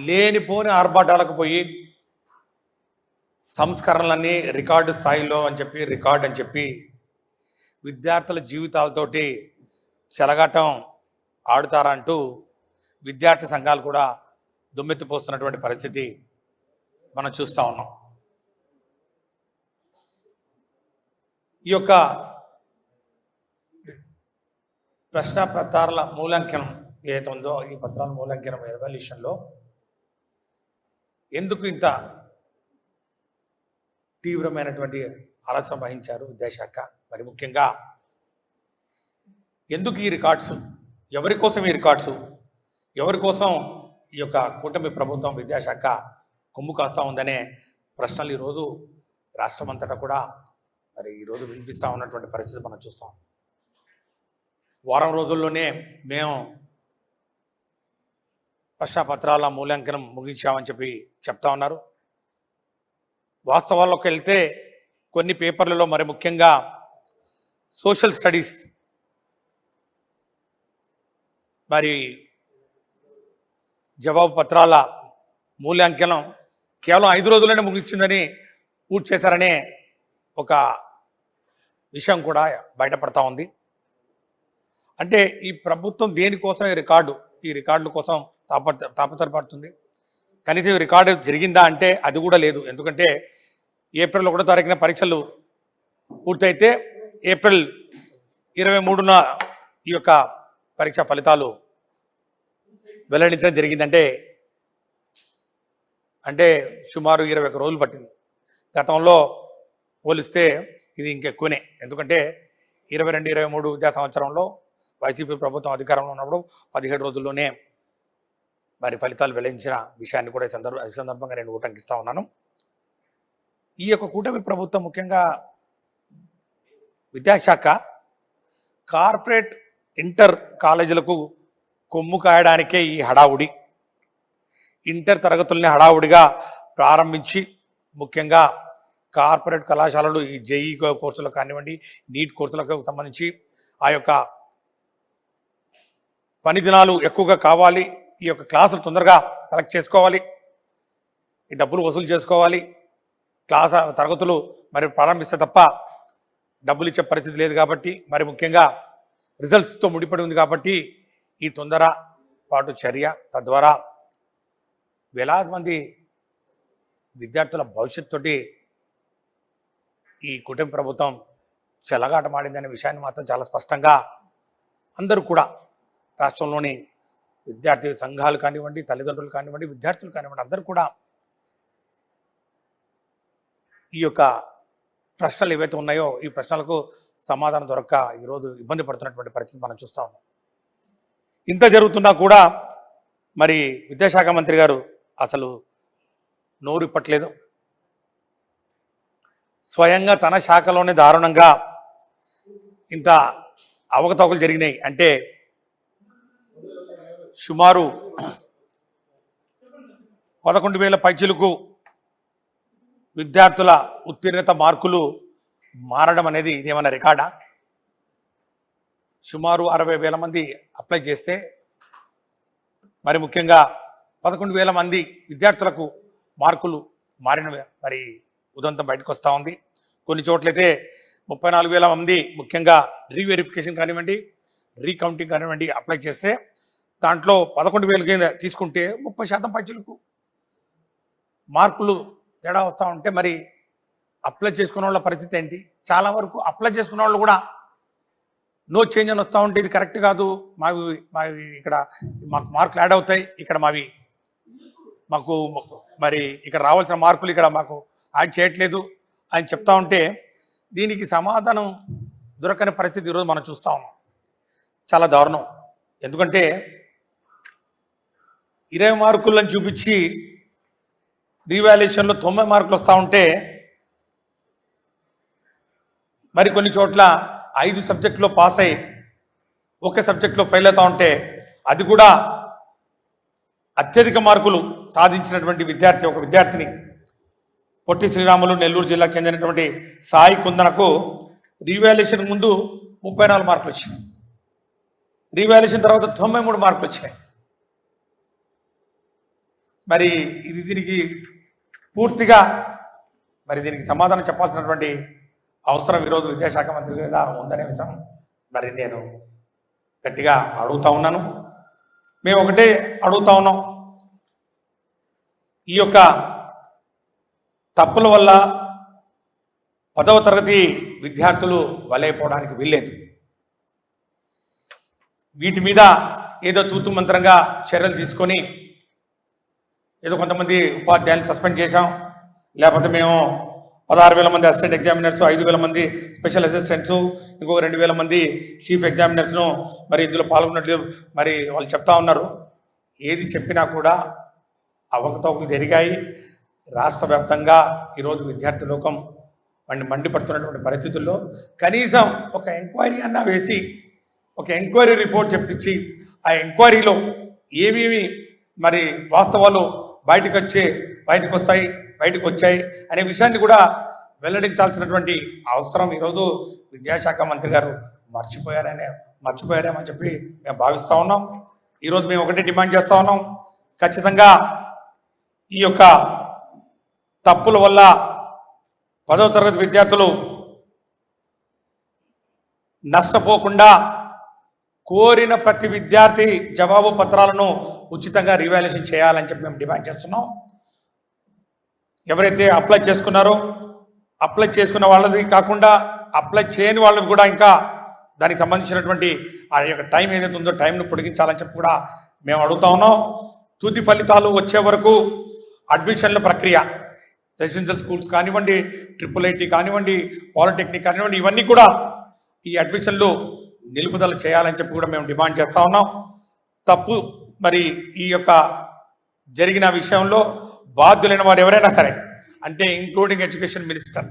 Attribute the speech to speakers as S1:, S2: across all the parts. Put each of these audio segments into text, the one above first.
S1: లేనిపోని ఆర్భాటాలకు పోయి సంస్కరణలన్నీ రికార్డు స్థాయిలో అని చెప్పి విద్యార్థుల జీవితాలతోటి చెలగాటం ఆడుతారంటూ విద్యార్థి సంఘాలు కూడా దుమ్మెత్తిపోస్తున్నటువంటి పరిస్థితి మనం చూస్తూ ఉన్నాం. ఈ యొక్క ప్రశ్నపత్రాల మూల్యాంకనం ఏదైతే ఉందో ఈ పత్రాల మూల్యాంకనం ఎవాల్యుయేషన్లో ఎందుకు ఇంత తీవ్రమైనటువంటి ఆలస్యం వహించారు విద్యాశాఖ? మరి ముఖ్యంగా ఎందుకు ఈ రికార్డ్స్, ఎవరి కోసం ఈ రికార్డ్స్, ఎవరి కోసం ఈ యొక్క కూటమి ప్రభుత్వం విద్యాశాఖ కొమ్ము కాస్తూ ఉందనే ప్రశ్నలు ఈరోజు రాష్ట్రమంతటా కూడా మరి ఈరోజు వినిపిస్తూ ఉన్నటువంటి పరిస్థితి మనం చూస్తాం. వారం రోజుల్లోనే మేము ప్రశ్నపత్రాల మూల్యాంకనం ముగించామని చెప్తా ఉన్నారు. వాస్తవాల్లోకి వెళ్తే కొన్ని పేపర్లలో మరి ముఖ్యంగా సోషల్ స్టడీస్ మరి జవాబు పత్రాల మూల్యాంకనం కేవలం 5 రోజుల్లోనే ముగించిందని పూర్తి చేశారనే ఒక విషయం కూడా బయటపడతా ఉంది. అంటే ఈ ప్రభుత్వం దేనికోసం ఈ రికార్డుల కోసం తాపత్రపడుతుంది. కనీసం ఈ రికార్డు జరిగిందా అంటే అది కూడా లేదు. ఎందుకంటే ఏప్రిల్ 1వ తారీఖున పరీక్షలు పూర్తయితే ఏప్రిల్ 23న ఈ యొక్క పరీక్షా ఫలితాలు వెల్లడించడం జరిగిందంటే సుమారు 21 రోజులు పట్టింది. గతంలో పోలిస్తే ఇది ఇంకెక్కువనే. ఎందుకంటే 22-23 విద్యా సంవత్సరంలో వైసీపీ ప్రభుత్వం అధికారంలో ఉన్నప్పుడు 17 రోజుల్లోనే మరి ఫలితాలు వెల్లడించిన విషయాన్ని కూడా ఈ సందర్భంగా నేను ఉటంకిస్తూ ఉన్నాను. ఈ యొక్క కూటమి ప్రభుత్వం ముఖ్యంగా విద్యాశాఖ కార్పొరేట్ ఇంటర్ కాలేజీలకు కొమ్ము కాయడానికే ఈ హడావుడి. ఇంటర్ తరగతుల్ని హడావుడిగా ప్రారంభించి ముఖ్యంగా కార్పొరేట్ కళాశాలలు ఈ జేఈ కోర్సులకు కానివ్వండి, నీట్ కోర్సులకు సంబంధించి ఆ యొక్క పని దినాలు ఎక్కువగా కావాలి, ఈ యొక్క క్లాసులు తొందరగా కలెక్ట్ చేసుకోవాలి, ఈ డబ్బులు వసూలు చేసుకోవాలి, తరగతులు మరి ప్రారంభిస్తే తప్ప డబ్బులు ఇచ్చే పరిస్థితి లేదు కాబట్టి, మరి ముఖ్యంగా రిజల్ట్స్తో ముడిపడి ఉంది కాబట్టి ఈ తొందరపాటు చర్య తద్వారా వేలాది మంది విద్యార్థుల భవిష్యత్తుతోటి ఈ కూటమి ప్రభుత్వం చెలగాటమాడిందనే విషయాన్ని మాత్రం చాలా స్పష్టంగా అందరూ కూడా రాష్ట్రంలోని విద్యార్థి సంఘాలు కానివ్వండి, తల్లిదండ్రులు కానివ్వండి, విద్యార్థులు కానివ్వండి అందరూ కూడా ఈ యొక్క ప్రశ్నలు ఏవైతే ఉన్నాయో ఈ ప్రశ్నలకు సమాధానం దొరక్క ఈరోజు ఇబ్బంది పడుతున్నటువంటి పరిస్థితి మనం చూస్తూ ఉన్నాం. ఇంత జరుగుతున్నా కూడా మరి విద్యాశాఖ మంత్రి గారు అసలు నోరు ఇప్పట్లేదు. స్వయంగా తన శాఖలోనే దారుణంగా ఇంత అవకతవకలు జరిగినాయి అంటే సుమారు 11,000 పైచిలకు విద్యార్థుల ఉత్తీర్ణత మార్కులు మారడం అనేది ఇదేమన్నా రికార్డా? సుమారు 60,000 మంది అప్లై చేస్తే మరి ముఖ్యంగా 11,000 మంది విద్యార్థులకు మార్కులు మారిన మరి ఉదంతం బయటకు వస్తూ ఉంది. కొన్ని చోట్లయితే 34,000 మంది ముఖ్యంగా రీవెరిఫికేషన్ కానివ్వండి, రీకౌంటింగ్ కానివ్వండి అప్లై చేస్తే దాంట్లో 11,000 కింద తీసుకుంటే 30% పైచిలకు మార్కులు తేడా వస్తూ ఉంటే మరి అప్లై చేసుకున్న వాళ్ళ పరిస్థితి ఏంటి? చాలా వరకు అప్లై చేసుకున్న వాళ్ళు కూడా నో చేంజ్ అని వస్తూ ఉంటే ఇది కరెక్ట్ కాదు, మావి ఇక్కడ మాకు మార్కులు యాడ్ అవుతాయి, ఇక్కడ మాకు మరి ఇక్కడ రావాల్సిన మార్కులు ఇక్కడ మాకు యాడ్ చేయట్లేదు అని చెప్తా ఉంటే దీనికి సమాధానం దొరకని పరిస్థితి ఈరోజు మనం చూస్తూ ఉన్నాం. చాలా దారుణం. ఎందుకంటే 20 మార్కులను చూపించి రీవాల్యుయేషన్లో 90 మార్కులు వస్తూ ఉంటే మరి కొన్ని చోట్ల 5 సబ్జెక్టులో పాస్ అయ్యి ఒకే సబ్జెక్టులో ఫెయిల్ అవుతూ ఉంటే అది కూడా అత్యధిక మార్కులు సాధించినటువంటి ఒక విద్యార్థిని పొట్టి శ్రీరాములు నెల్లూరు జిల్లాకు చెందినటువంటి సాయి కుందనకు రీవాల్యుయేషన్ ముందు 34 మార్కులు వచ్చినాయి, రీవాల్యుయేషన్ తర్వాత 93 మార్కులు వచ్చినాయి. మరి దీనికి పూర్తిగా మరి దీనికి సమాధానం చెప్పాల్సినటువంటి అవసరం ఈరోజు విద్యాశాఖ మంత్రి మీద ఉందనే విషయం మరి నేను గట్టిగా అడుగుతా ఉన్నాను. మేము ఒకటే అడుగుతా ఉన్నాం, ఈ యొక్క తప్పుల వల్ల 10వ తరగతి విద్యార్థులు బలైపోవడానికి వీల్లేదు. వీటి మీద ఏదో తూతు మంత్రంగా చర్యలు తీసుకొని ఏదో కొంతమంది ఉపాధ్యాయులు సస్పెండ్ చేశాం, లేకపోతే మేము 16,000 మంది అసిస్టెంట్ ఎగ్జామినర్స్, 5,000 మంది స్పెషల్ అసిస్టెంట్స్, ఇంకొక 2,000 మంది చీఫ్ ఎగ్జామినర్స్ను మరి ఇందులో పాల్గొన్నట్లు మరి వాళ్ళు చెప్తా ఉన్నారు. ఏది చెప్పినా కూడా అవకతవకలు జరిగాయి. రాష్ట్ర వ్యాప్తంగా ఈరోజు విద్యార్థి లోకం మండిపడుతున్నటువంటి పరిస్థితుల్లో కనీసం ఒక ఎంక్వైరీ అన్నా వేసి ఒక ఎంక్వైరీ రిపోర్ట్ చెప్పించి ఆ ఎంక్వైరీలో ఏమేమి మరి వాస్తవాలు బయటకు వచ్చాయి అనే విషయాన్ని కూడా వెల్లడించాల్సినటువంటి అవసరం ఈరోజు విద్యాశాఖ మంత్రి గారు మర్చిపోయారేమని చెప్పి మేము భావిస్తూ ఉన్నాం. ఈరోజు మేము ఒకటే డిమాండ్ చేస్తూ ఉన్నాం, ఖచ్చితంగా ఈ యొక్క తప్పుల వల్ల 10వ తరగతి విద్యార్థులు నష్టపోకుండా కోరిన ప్రతి విద్యార్థి జవాబు పత్రాలను ఉచితంగా రివాల్యుయేషన్ చేయాలని చెప్పి మేము డిమాండ్ చేస్తున్నాం. ఎవరైతే అప్లై చేసుకున్నారో అప్లై చేసుకున్న వాళ్ళది కాకుండా అప్లై చేయని వాళ్ళకి కూడా ఇంకా దానికి సంబంధించినటువంటి ఆ యొక్క టైం ఏదైతే ఉందో టైంను పొడిగించాలని చెప్పి కూడా మేము అడుగుతా ఉన్నాం. తుది ఫలితాలు వచ్చే వరకు అడ్మిషన్ల ప్రక్రియ రెసిడెన్షియల్ స్కూల్స్ కానివ్వండి, IIIT కానివ్వండి, పాలిటెక్నిక్ కానివ్వండి, ఇవన్నీ కూడా ఈ అడ్మిషన్లు నిలుపుదల చేయాలని చెప్పి కూడా మేము డిమాండ్ చేస్తూ ఉన్నాం. తప్పు మరి ఈ యొక్క జరిగిన విషయంలో బాధ్యులైన వారు ఎవరైనా సరే, అంటే including education minister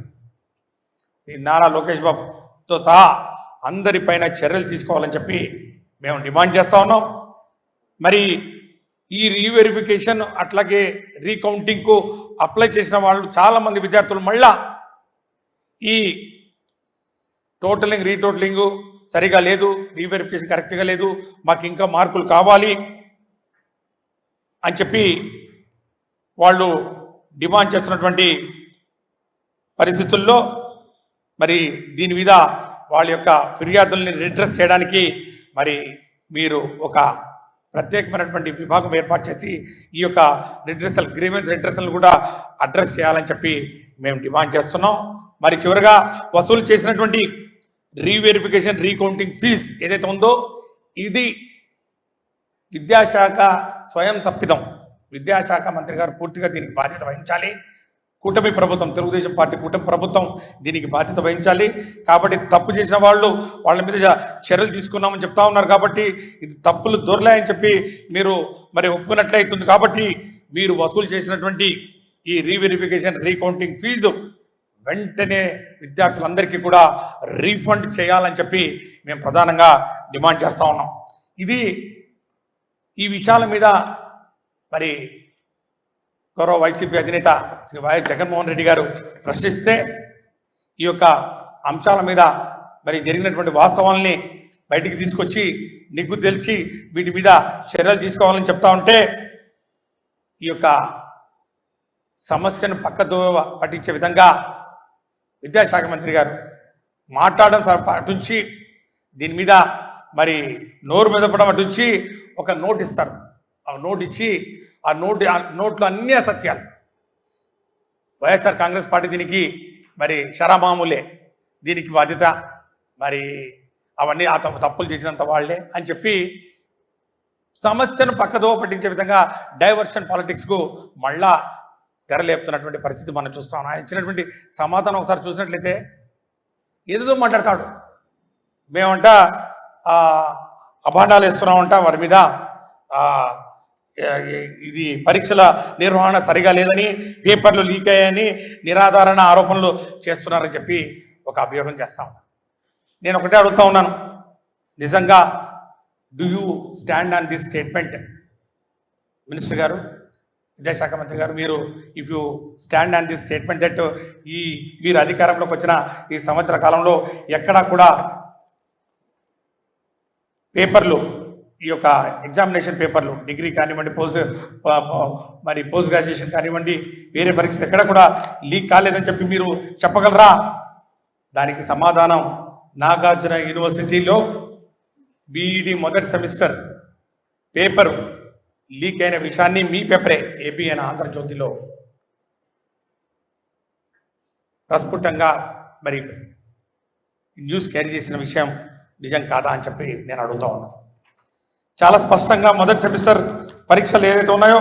S1: Nara Lokesh బాబుతో సహా అందరిపైన చర్యలు తీసుకోవాలని చెప్పి మేము డిమాండ్ చేస్తూ ఉన్నాం. మరి ఈ రీవెరిఫికేషన్ అట్లాగే రీకౌంటింగ్కు అప్లై చేసిన వాళ్ళు చాలామంది విద్యార్థులు మళ్ళా ఈ రీటోటలింగ్ సరిగా లేదు, రీవెరిఫికేషన్ కరెక్ట్గా లేదు, మాకు ఇంకా మార్కులు కావాలి అని చెప్పి వాళ్ళు డిమాండ్ చేస్తున్నటువంటి పరిస్థితుల్లో మరి దీని మీద వాళ్ళ యొక్క ఫిర్యాదుల్ని రిడ్రెస్ చేయడానికి మరి మీరు ఒక ప్రత్యేకమైనటువంటి విభాగం ఏర్పాటు చేసి ఈ యొక్క గ్రీవెన్స్ రిడ్రెసల్ కూడా అడ్రస్ చేయాలని చెప్పి మేము డిమాండ్ చేస్తున్నాం. మరి చివరిగా వసూలు చేసినటువంటి రీవెరిఫికేషన్ రీకౌంటింగ్ ఫీజ్ ఏదైతే ఉందో ఇది విద్యాశాఖ స్వయం తప్పిదం. విద్యాశాఖ మంత్రి గారు పూర్తిగా దీనికి బాధ్యత వహించాలి. కూటమి ప్రభుత్వం, తెలుగుదేశం పార్టీ కూటమి ప్రభుత్వం దీనికి బాధ్యత వహించాలి. కాబట్టి తప్పు చేసిన వాళ్ళ మీద చర్యలు తీసుకున్నామని చెప్తా ఉన్నారు. కాబట్టి ఇది తప్పులు దొరలాయని చెప్పి మీరు మరి ఒప్పుకున్నట్లయితుంది. కాబట్టి మీరు వసూలు చేసినటువంటి ఈ రీవెరిఫికేషన్ రీకౌంటింగ్ ఫీజు వెంటనే విద్యార్థులందరికీ కూడా రీఫండ్ చేయాలని చెప్పి మేము ప్రధానంగా డిమాండ్ చేస్తూ ఉన్నాం. ఈ విషయాల మీద మరి గౌరవ వైసీపీ అధినేత శ్రీ వైఎస్ జగన్మోహన్ రెడ్డి గారు ప్రశ్నిస్తే ఈ యొక్క అంశాల మీద మరి జరిగినటువంటి వాస్తవాల్ని బయటికి తీసుకొచ్చి నిగ్గు తెలిసి వీటి మీద చర్యలు తీసుకోవాలని చెప్తా ఉంటే ఈ యొక్క సమస్యను పక్కదోవ పట్టించే విధంగా విద్యాశాఖ మంత్రి గారు మాట్లాడడం అటుంచి దీని మీద మరి నోరు మెదపడం అటుంచి ఒక నోట్ ఇస్తారు. ఆ నోట్ ఇచ్చి ఆ నోట్లో అన్ని అసత్యాలు. వైఎస్ఆర్ కాంగ్రెస్ పార్టీ దీనికి మరి షరామామూలే, దీనికి బాధ్యత మరి అవన్నీ ఆ తప్పులు చేసినంత వాళ్లే అని చెప్పి సమస్యను పక్కదోవ పట్టించే విధంగా డైవర్షన్ పాలిటిక్స్కు మళ్ళా తెరలేపుతున్నటువంటి పరిస్థితి మనం చూస్తాం. ఆయన ఇచ్చినటువంటి సమాధానం ఒకసారి చూసినట్లయితే ఏదో మాట్లాడతాడు. మేమంట అభాండాలు వేస్తున్నామంట, వారి మీద ఇది పరీక్షల నిర్వహణ సరిగా లేదని, పేపర్లు లీక్ అయ్యాయని నిరాధారణ ఆరోపణలు చేస్తున్నారని చెప్పి ఒక అభియోగం చేస్తా ఉన్నాను. నేను ఒకటే అడుగుతా ఉన్నాను, నిజంగా do you stand on this statement? Minister గారు, విద్యాశాఖ మంత్రి గారు, మీరు if you stand on this statement that మీరు అధికారంలోకి వచ్చిన ఈ సంవత్సర కాలంలో ఎక్కడా కూడా పేపర్లు ఈ యొక్క ఎగ్జామినేషన్ పేపర్లు డిగ్రీ కానివ్వండి, పోస్ట్ గ్రాడ్యుయేషన్ కానివ్వండి, వేరే పరీక్షలు ఎక్కడ కూడా లీక్ కాలేదని చెప్పి మీరు చెప్పగలరా? దానికి సమాధానం నాగార్జున యూనివర్సిటీలో బీఈడి మొదటి సెమిస్టర్ పేపర్ లీక్ అయిన విషయాన్ని మీ పేపరే ఏబిఎన్ ఆంధ్రజ్యోతిలో ప్రస్ఫుటంగా మరి న్యూస్ క్యారీ చేసిన విషయం నిజం కాదా అని చెప్పి నేను అడుగుతా ఉన్నాను. చాలా స్పష్టంగా మొదటి సెమిస్టర్ పరీక్షలు ఏదైతే ఉన్నాయో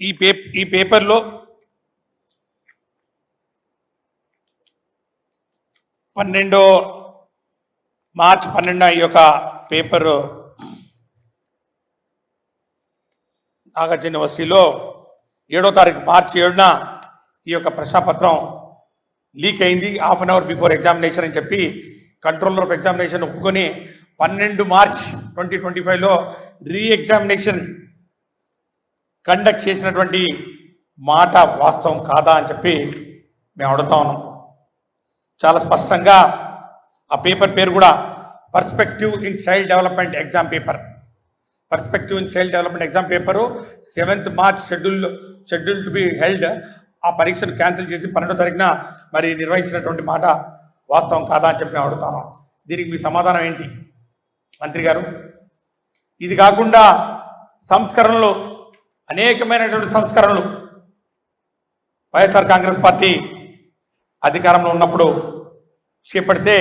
S1: ఈ పేపర్లో 12 మార్చి 12 ఈ యొక్క పేపర్ నాగార్జున యూనివర్సిటీలో 7వ తారీఖు మార్చి 7న ఈ యొక్క ప్రశ్నాపత్రం లీక్ అయింది half an hour before examination అని చెప్పి కంట్రోలర్ ఆఫ్ ఎగ్జామినేషన్ ఒప్పుకొని 12 మార్చ్ 2025లో రీ ఎగ్జామినేషన్ కండక్ట్ చేసినటువంటి మాట వాస్తవం కాదా అని చెప్పి మేము అడుగుతా ఉన్నాం. చాలా స్పష్టంగా ఆ పేపర్ పేరు కూడా perspective in child development exam paper. Perspective in child development exam paper 7th March schedule to be held. ఆ పరీక్షను క్యాన్సిల్ చేసి 12వ తారీఖున మరి నిర్వహించినటువంటి మాట వాస్తవం కాదా అని చెప్పి మేము అడుగుతాను. దీనికి మీ సమాధానం ఏంటి మంత్రి గారు? ఇది కాకుండా సంస్కరణలు, అనేకమైనటువంటి సంస్కరణలు వైఎస్ఆర్ కాంగ్రెస్ పార్టీ అధికారంలో ఉన్నప్పుడు చేపడితే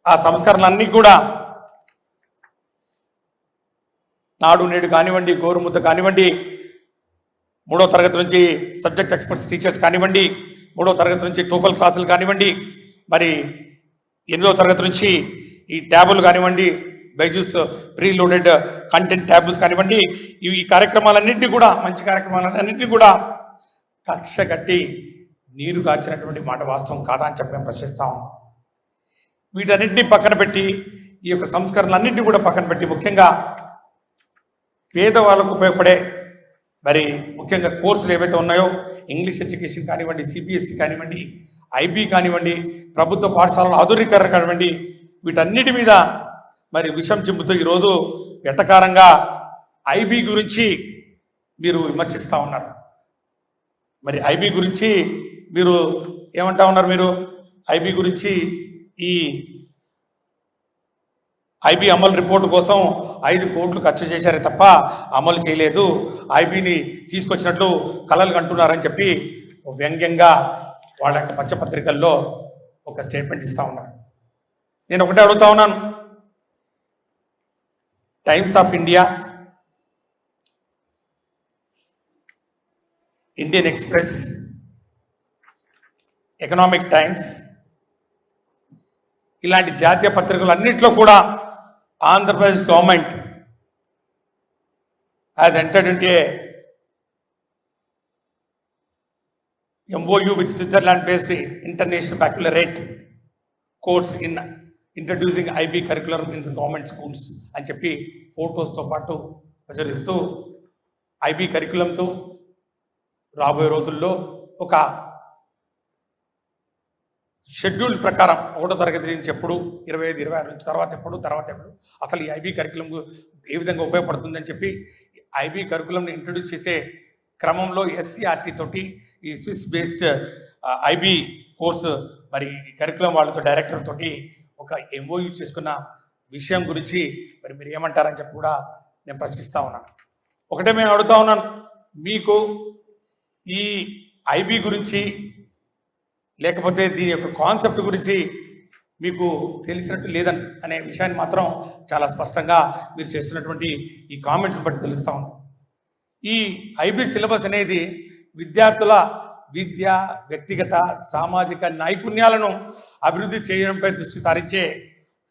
S1: ఆ సంస్కరణలన్నీ కూడా నాడు నేడు కానివ్వండి, గోరుముద్ద కానివ్వండి, 3వ తరగతి నుంచి సబ్జెక్ట్ ఎక్స్పర్ట్స్ టీచర్స్ కానివ్వండి, 3వ తరగతి నుంచి టోఫల్ క్లాసులు కానివ్వండి, మరి 8వ తరగతి నుంచి ఈ ట్యాబులు కానివ్వండి, బైజూస్ ప్రీ లోడెడ్ కంటెంట్ ట్యాబుల్స్ కానివ్వండి, ఈ కార్యక్రమాలన్నింటినీ కూడా, మంచి కార్యక్రమాలన్నింటినీ కూడా కక్ష కట్టి నీరు కాచినటువంటి మాట వాస్తవం కాదా అని చెప్పి మేము ప్రశ్నిస్తాం. వీటన్నింటినీ పక్కన పెట్టి, ఈ యొక్క సంస్కరణలన్నింటినీ కూడా పక్కన పెట్టి, ముఖ్యంగా పేదవాళ్ళకు ఉపయోగపడే మరి ముఖ్యంగా కోర్సులు ఏవైతే ఉన్నాయో, ఇంగ్లీష్ ఎడ్యుకేషన్ కానివ్వండి, సిబిఎస్ఈ కానివ్వండి, ఐబీ కానివ్వండి, ప్రభుత్వ పాఠశాలల ఆధునీకరణ కానివ్వండి, వీటన్నిటి మీద మరి విషం చిమ్ముతూ ఈరోజు వెటకారంగా ఐబీ గురించి మీరు విమర్శిస్తూ ఉన్నారు. మరి ఐబీ గురించి మీరు ఏమంటా ఉన్నారు? మీరు ఐబీ గురించి ఈ ఐబీ అమలు రిపోర్టు కోసం 5 కోట్లు ఖర్చు చేశారే తప్ప అమలు చేయలేదు, ఐబీని తీసుకొచ్చినట్లు కలలు కంటున్నారని చెప్పి వ్యంగ్యంగా వాళ్ళ యొక్క పచ్చపత్రికల్లో ఒక స్టేట్మెంట్ ఇస్తూ ఉన్నారు. నేను ఒకటే అడుగుతా ఉన్నాను, times of India, Indian express, economic times ఇలాంటి జాతీయ పత్రికలన్నింటిలో కూడా Andhra Pradesh government has entered into a MOU with Switzerland-based International Baccalaureate course in introducing IB curriculum in the government schools అని చెప్పి ఫోటోస్తో పాటు ప్రచురిస్తూ ఐబీ కరికులంతో రాబోయే రోజుల్లో ఒక షెడ్యూల్ ప్రకారం 1వ తరగతి నుంచి ఎప్పుడు, 25, 26 నుంచి తర్వాత ఎప్పుడు అసలు ఈ ఐబీ కరికులం ఏ విధంగా ఉపయోగపడుతుందని చెప్పి ఐబీ కరికులంని ఇంట్రడ్యూస్ చేసే క్రమంలో SCRT తోటి ఈ స్విస్ బేస్డ్ ఐబీ కోర్సు మరి కరికులం వాళ్ళతో డైరెక్టర్ తోటి ఒక MOU చేసుకున్న విషయం గురించి మరి మీరు ఏమంటారని చెప్పి కూడా నేను ప్రశ్నిస్తూ ఉన్నాను. ఒకటే మేము అడుగుతా ఉన్నాను, మీకు ఈ ఐబీ గురించి లేకపోతే దీని యొక్క కాన్సెప్ట్ గురించి మీకు తెలిసినట్టు లేదని అనే విషయాన్ని మాత్రం చాలా స్పష్టంగా మీరు చేస్తున్నటువంటి ఈ కామెంట్స్ బట్టి తెలుస్తూ ఉంది. ఈ ఐబీ సిలబస్ అనేది విద్యార్థుల విద్య, వ్యక్తిగత, సామాజిక నైపుణ్యాలను అభివృద్ధి చేయడంపై దృష్టి సారించే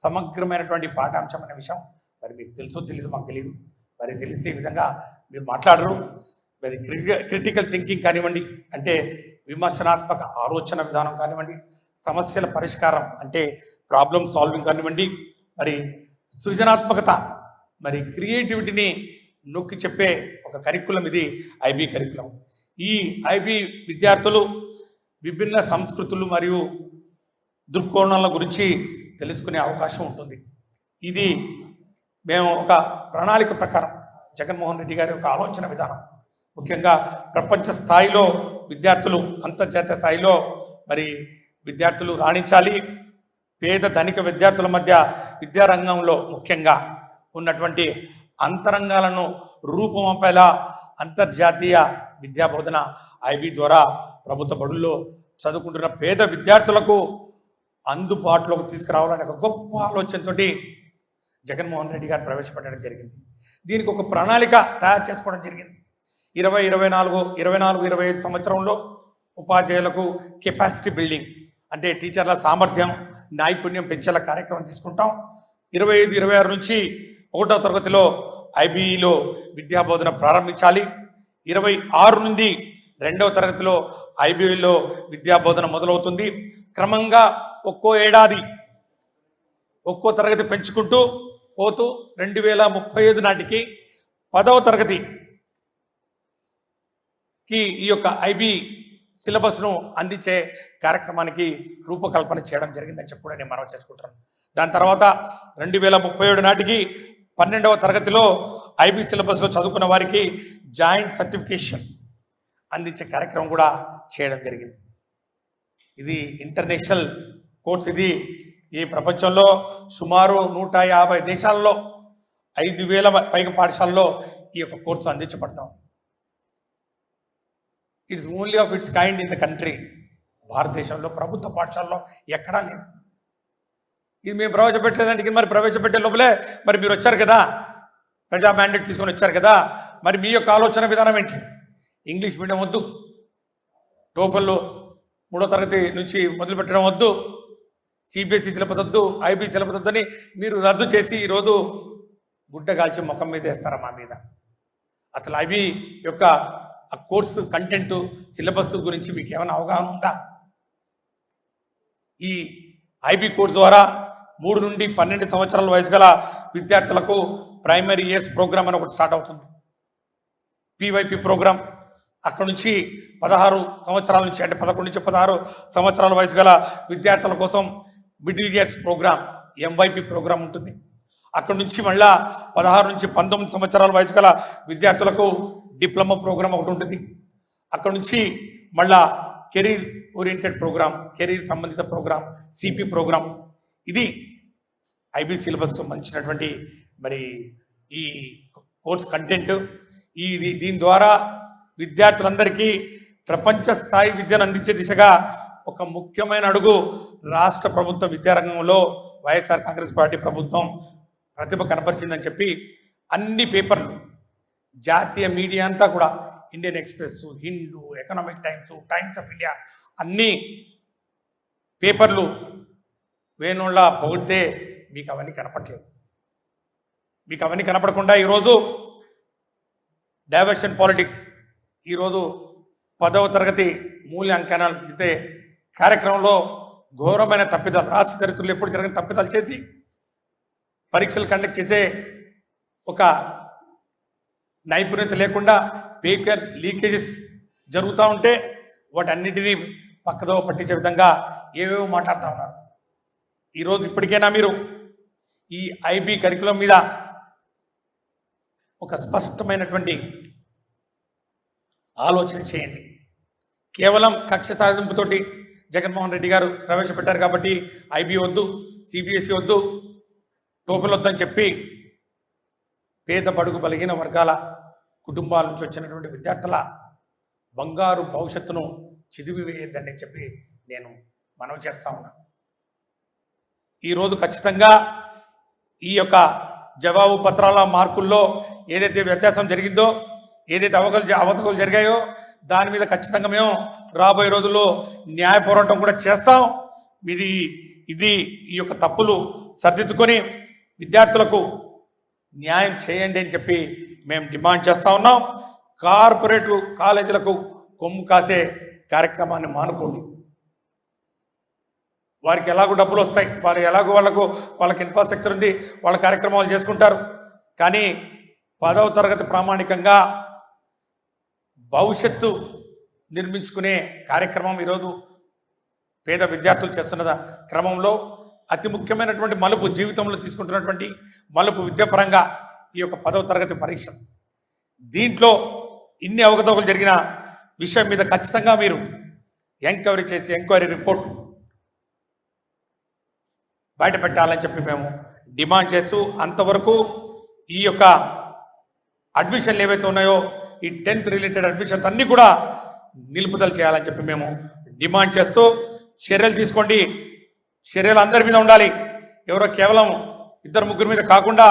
S1: సమగ్రమైనటువంటి పాఠాంశం అనే విషయం మరి మీకు తెలుసో తెలీదు, మాకు తెలియదు. మరి తెలిస్తే ఈ విధంగా మీరు మాట్లాడరు. మరి క్రిటికల్ థింకింగ్ కానివ్వండి, అంటే విమర్శనాత్మక ఆలోచన విధానం కానివ్వండి, సమస్యల పరిష్కారం అంటే ప్రాబ్లమ్ సాల్వింగ్ కానివ్వండి, మరి సృజనాత్మకత, మరి క్రియేటివిటీని నొక్కి చెప్పే ఒక కరికులం ఇది ఐబీ కరికులం. ఈ ఈ ఐబీ విద్యార్థులు విభిన్న సంస్కృతులు మరియు దృక్కోణాల గురించి తెలుసుకునే అవకాశం ఉంటుంది. ఇది మేము ఒక ప్రణాళిక ప్రకారం జగన్మోహన్ రెడ్డి గారి ఒక ఆలోచన విధానం, ముఖ్యంగా ప్రపంచ స్థాయిలో విద్యార్థులు, అంతర్జాతీయ స్థాయిలో మరి విద్యార్థులు రాణించాలి. పేద ధనిక విద్యార్థుల మధ్య విద్యారంగంలో ముఖ్యంగా ఉన్నటువంటి అంతరంగాలను రూపుమాపేలా అంతర్జాతీయ విద్యా బోధన ఐబీ ద్వారా ప్రభుత్వ బడుల్లో చదువుకుంటున్న పేద విద్యార్థులకు అందుబాటులోకి తీసుకురావాలనే ఒక గొప్ప ఆలోచనతో జగన్మోహన్ రెడ్డి గారు ప్రవేశపెట్టడం జరిగింది. దీనికి ఒక ప్రణాళిక తయారు చేసుకోవడం జరిగింది. 2024-25 సంవత్సరంలో ఉపాధ్యాయులకు కెపాసిటీ బిల్డింగ్ అంటే టీచర్ల సామర్థ్యం నైపుణ్యం పెంచేలా కార్యక్రమం తీసుకుంటాం. 25-26 నుంచి 1వ తరగతిలో ఐబీఈలో విద్యాబోధన ప్రారంభించాలి. 26 నుండి 2వ తరగతిలో ఐబీఈలో విద్యాబోధన మొదలవుతుంది. క్రమంగా ఒక్కో ఏడాది ఒక్కో తరగతి పెంచుకుంటూ పోతూ 2035 నాటికి 10వ తరగతికి ఈ యొక్క ఐబీ సిలబస్ను అందించే కార్యక్రమానికి రూపకల్పన చేయడం జరిగిందని చెప్పి కూడా నేను మనవి చేసుకుంటున్నాను. దాని తర్వాత 2037 నాటికి 12వ తరగతిలో ఐబీ సిలబస్లో చదువుకున్న వారికి జాయింట్ సర్టిఫికేషన్ అందించే కార్యక్రమం కూడా చేయడం జరిగింది. ఇది ఇంటర్నేషనల్ కోర్స్. ఇది ఈ ప్రపంచంలో సుమారు 150 దేశాల్లో 5,000 పైగా పాఠశాలలో ఈ యొక్క కోర్సు అందించబడతాం. It's only of its kind in the country. భారతదేశంలో ప్రభుత్వ పాఠశాలలో ఎక్కడా లేదు. ఇది మేము ప్రవేశపెట్టలేదంటే మరి ప్రవేశపెట్టే లోపలే మరి మీరు వచ్చారు కదా, ప్రజా మ్యాండేట్ తీసుకొని వచ్చారు కదా, మరి మీ యొక్క ఆలోచన విధానం ఏంటి? ఇంగ్లీష్ మీడియం వద్దు, టోఫెల్ 3వ తరగతి నుంచి మొదలు పెట్టడం వద్దు, సిబిఎస్ఈ సిలబస్ వద్దు, ఐబీ సిలబస్ వద్దని మీరు రద్దు చేసి ఈరోజు గుడ్డ కాల్చి ముఖం మీద వేస్తారా మా మీద? అసలు ఐబీ యొక్క ఆ కోర్సు కంటెంట్ సిలబస్ గురించి మీకు ఏమైనా అవగాహన ఉందా? ఈ ఐబీ కోర్సు ద్వారా 3 నుండి 12 సంవత్సరాల వయసు గల విద్యార్థులకు ప్రైమరీ ఇయర్స్ ప్రోగ్రామ్ అని ఒకటి స్టార్ట్ అవుతుంది. పివైపి ప్రోగ్రామ్ అక్కడ నుంచి 16 సంవత్సరాల నుంచి అంటే 11 నుంచి 16 సంవత్సరాల వయసు గల విద్యార్థుల కోసం మిడిల్ ఇయర్స్ ప్రోగ్రామ్ ఎంవైపి ప్రోగ్రామ్ ఉంటుంది. అక్కడ నుంచి మళ్ళా 16 నుంచి 19 సంవత్సరాల వయసు గల విద్యార్థులకు డిప్లొమా ప్రోగ్రామ్ ఒకటి ఉంటుంది. అక్కడ నుంచి మళ్ళా కెరీర్ ఓరియంటెడ్ ప్రోగ్రామ్, కెరీర్ సంబంధిత ప్రోగ్రామ్, సిపి ప్రోగ్రామ్. ఇది ఐబీ సిలబస్కు సంబంధించినటువంటి మరి ఈ కోర్స్ కంటెంట్. దీని ద్వారా విద్యార్థులందరికీ ప్రపంచ స్థాయి విద్యను అందించే దిశగా ఒక ముఖ్యమైన అడుగు రాష్ట్ర ప్రభుత్వ విద్యారంగంలో వైఎస్ఆర్ కాంగ్రెస్ పార్టీ ప్రభుత్వం ప్రతిభ కనపరిచిందని చెప్పి అన్ని పేపర్లు, జాతీయ మీడియా అంతా కూడా, Indian express, Hindu, economic times, times of India, అన్ని పేపర్లు వేణుళ్ళ పొగిడితే మీకు అవన్నీ కనపట్లేదు. మీకు అవన్నీ కనపడకుండా ఈరోజు డైవర్షన్ పాలిటిక్స్, ఈరోజు 10వ తరగతి మూల్యాంకనాలు దిద్దే కార్యక్రమంలో ఘోరమైన తప్పిదాలు, రాష్ట్ర చరిత్రలో ఎప్పుడు జరిగిన తప్పిదాలు చేసి పరీక్షలు కండక్ట్ చేసే ఒక నైపుణ్యత లేకుండా పేపర్ లీకేజెస్ జరుగుతూ ఉంటే వాటన్నిటినీ పక్కదో పట్టించే విధంగా ఏవేవో మాట్లాడుతూ ఉన్నారు. ఈరోజు ఇప్పటికైనా మీరు ఈ ఐబీ కరికులం మీద ఒక స్పష్టమైనటువంటి ఆలోచన చేయండి. కేవలం కక్ష సాధింపుతోటి జగన్మోహన్ రెడ్డి గారు ప్రవేశపెట్టారు కాబట్టి ఐబీ వద్దు, సిబిఎస్ఈ వద్దు, టోఫెల్ వద్దని చెప్పి పేద బడుగు బలహీన వర్గాల కుటుంబాల నుంచి వచ్చినటువంటి విద్యార్థుల బంగారు భవిష్యత్తును చిదిమివేయద్దని చెప్పి నేను మనవి చేస్తా ఉన్నాను. ఈరోజు ఖచ్చితంగా ఈ యొక్క జవాబు పత్రాల మార్కుల్లో ఏదైతే వ్యత్యాసం జరిగిందో, ఏదైతే అవకతవకలు జరిగాయో దాని మీద ఖచ్చితంగా మేము రాబోయే రోజుల్లో న్యాయ పోరాటం కూడా చేస్తాం. ఇది ఈ యొక్క తప్పులు సరిదిద్దుకొని విద్యార్థులకు న్యాయం చేయండి అని చెప్పి మేము డిమాండ్ చేస్తూ ఉన్నాం. కార్పొరేట్ కాలేజీలకు కొమ్ము కాసే కార్యక్రమాన్ని మానుకోండి. వారికి ఎలాగో డబ్బులు వస్తాయి, వారు ఎలాగో వాళ్ళకి ఇన్ఫ్రాస్ట్రక్చర్ ఉంది, వాళ్ళ కార్యక్రమాలు చేసుకుంటారు. కానీ 10వ తరగతి ప్రామాణికంగా భవిష్యత్తు నిర్మించుకునే కార్యక్రమం ఈరోజు పేద విద్యార్థులు చేస్తున్న క్రమంలో అతి ముఖ్యమైనటువంటి మలుపు జీవితంలో తీసుకుంటున్నటువంటి మలుపు విద్యాపరంగా ఈ యొక్క 10వ తరగతి పరీక్ష. దీంట్లో ఇన్ని అవకతవకలు జరిగిన విషయం మీద ఖచ్చితంగా మీరు ఎంక్వైరీ చేసి ఎంక్వైరీ రిపోర్ట్ బయట పెట్టాలని చెప్పి మేము డిమాండ్ చేస్తూ, అంతవరకు ఈ యొక్క అడ్మిషన్లు ఏవైతే ఉన్నాయో ఈ 10th రిలేటెడ్ అడ్మిషన్స్ అన్నీ కూడా నిలుపుదల చేయాలని చెప్పి మేము డిమాండ్ చేస్తూ, చర్యలు తీసుకోండి. చర్యలు అందరి మీద ఉండాలి. ఎవరో కేవలం 2-3 మీద కాకుండా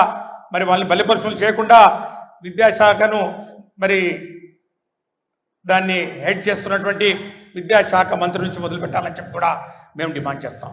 S1: మరి వాళ్ళని బలిపరుషులు చేయకుండా విద్యాశాఖను మరి దాన్ని హెడ్ చేస్తున్నటువంటి విద్యాశాఖ మంత్రి నుంచి మొదలు పెట్టాలని చెప్పి కూడా మేము డిమాండ్ చేస్తాం.